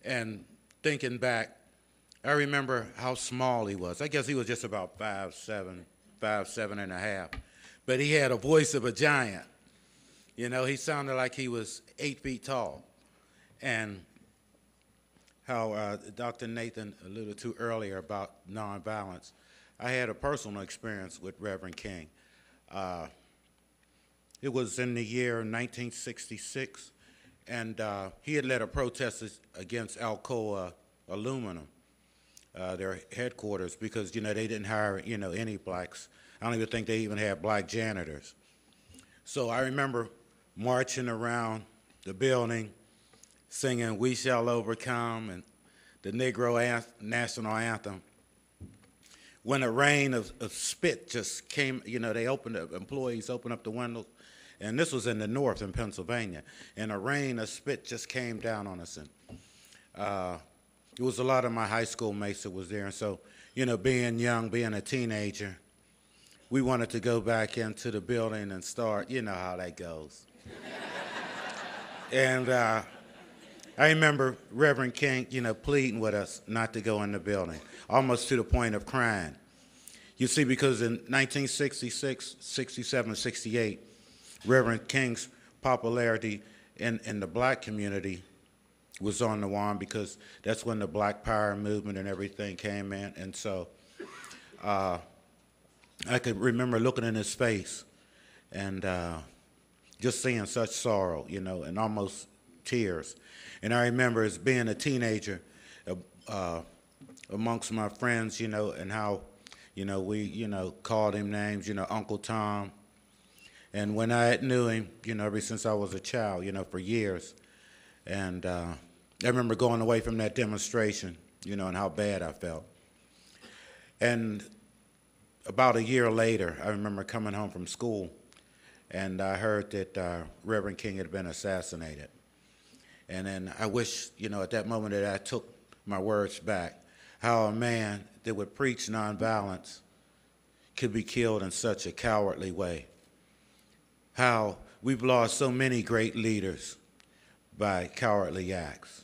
And thinking back, I remember how small he was. I guess he was just about 5'7", 5'7.5", but he had a voice of a giant. You know, he sounded like he was 8 feet tall. And how Dr. Nathan alluded to earlier about nonviolence, I had a personal experience with Reverend King. Uh, it was in the year 1966, and he had led a protest against Alcoa Aluminum, their headquarters, because they didn't hire any blacks. I don't even think they even had black janitors. So I remember marching around the building, singing "We Shall Overcome" and the Negro National Anthem. When a rain of spit just came, they employees opened up the windows, and this was in the north in Pennsylvania, and a rain of spit just came down on us. And it was a lot of my high school mates that was there, and so, being young, being a teenager, we wanted to go back into the building and start, you know how that goes. And I remember Reverend King, pleading with us not to go in the building, almost to the point of crying. You see, because in 1966, 67, 68, Reverend King's popularity in the black community was on the wane, because that's when the Black Power movement and everything came in. And so I could remember looking in his face and just seeing such sorrow, and almost tears. And I remember as being a teenager amongst my friends, and how, we, called him names, Uncle Tom. And when I knew him, ever since I was a child, for years. And I remember going away from that demonstration, and how bad I felt. And about a year later, I remember coming home from school, and I heard that Reverend King had been assassinated. And then I wish, at that moment that I took my words back, how a man that would preach nonviolence could be killed in such a cowardly way. How we've lost so many great leaders by cowardly acts.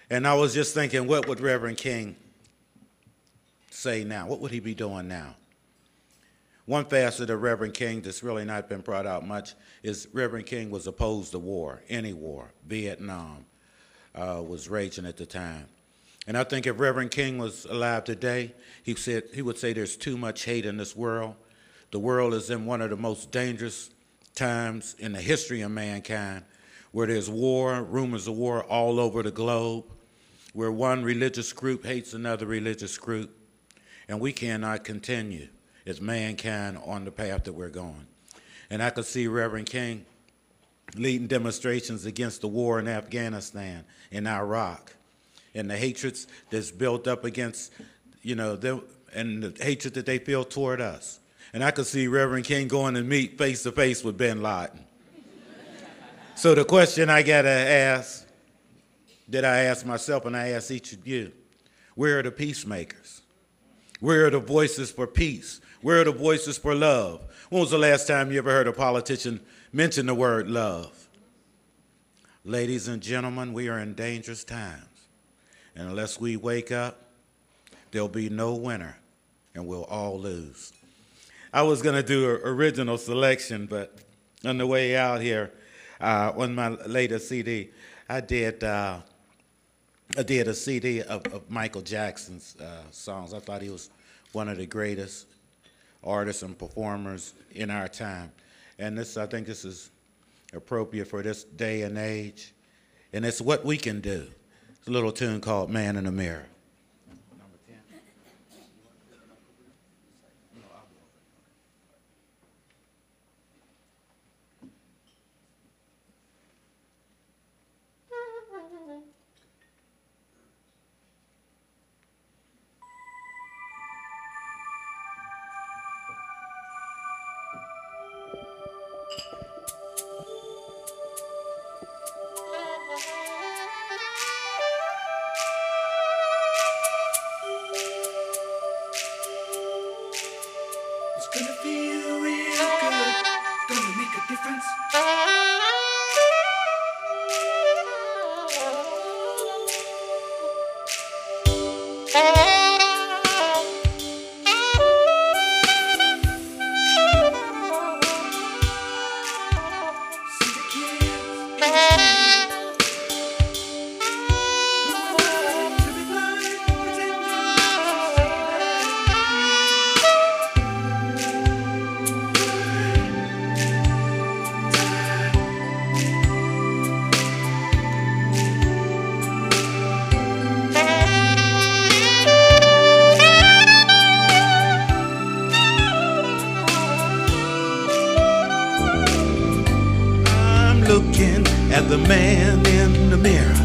And I was just thinking, what would Reverend King say now? What would he be doing now? One facet of Reverend King that's really not been brought out much is Reverend King was opposed to war, any war. Vietnam was raging at the time. And I think if Reverend King was alive today, he would say there's too much hate in this world. The world is in one of the most dangerous times in the history of mankind, where there's war, rumors of war all over the globe, where one religious group hates another religious group, and we cannot continue as mankind on the path that we're going. And I could see Reverend King leading demonstrations against the war in Afghanistan, in Iraq, and the hatreds that's built up against, them, and the hatred that they feel toward us. And I could see Reverend King going to meet face to face with bin Laden. So the question I gotta ask, that I ask myself and I ask each of you, where are the peacemakers? Where are the voices for peace? Where are the voices for love? When was the last time you ever heard a politician mention the word love? Ladies and gentlemen, we are in dangerous times. And unless we wake up, there'll be no winner, and we'll all lose. I was going to do an original selection, but on the way out here, on my latest CD, I did a CD of Michael Jackson's songs. I thought he was one of the greatest artists and performers in our time. And I think this is appropriate for this day and age. And it's what we can do. It's a little tune called Man in the Mirror. Number 10. It's gonna feel real good, gonna make a difference. Looking at the man in the mirror,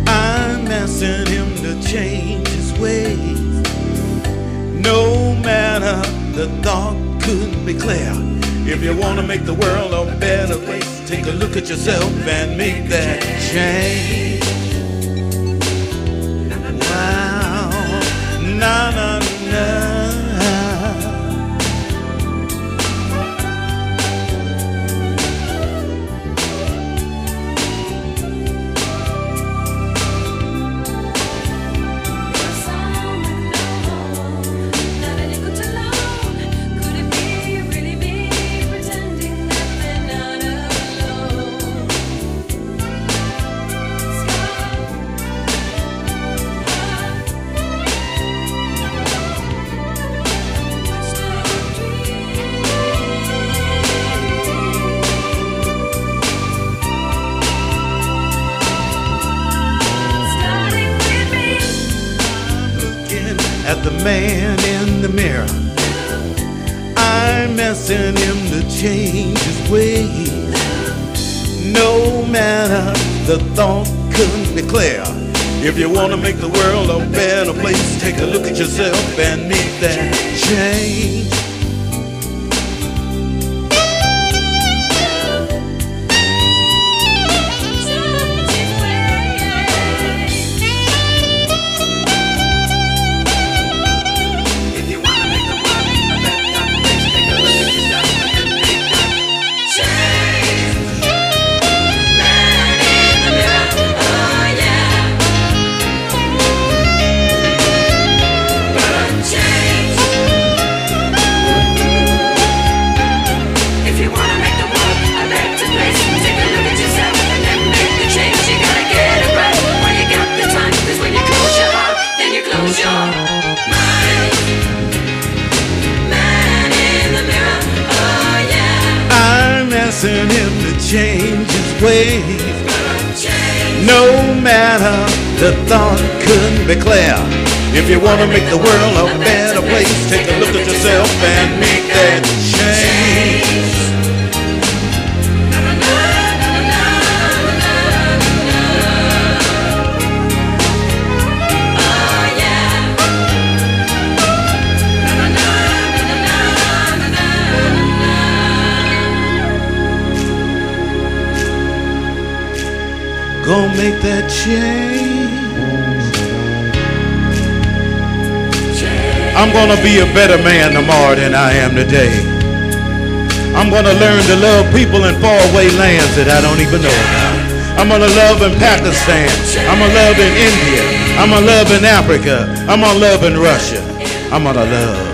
I'm asking him to change his ways. No matter the thought couldn't be clear. If you want to make the world a better place, take a look at yourself and make that change. Wow, na na na. At the man in the mirror, I'm asking him to change his ways. No matter the thought couldn't be clear. If you want to make the world a better place, take a look at yourself and make that change. Asking him to change his ways. No matter the thought couldn't be clear. If you want to make the world a better place, take a look at yourself and make that change. Gonna make that change. I'm gonna be a better man tomorrow than I am today. I'm gonna learn to love people in faraway lands that I don't even know about. I'm gonna love in Pakistan. I'm gonna love in India. I'm gonna love in Africa. I'm gonna love in Russia. I'm gonna love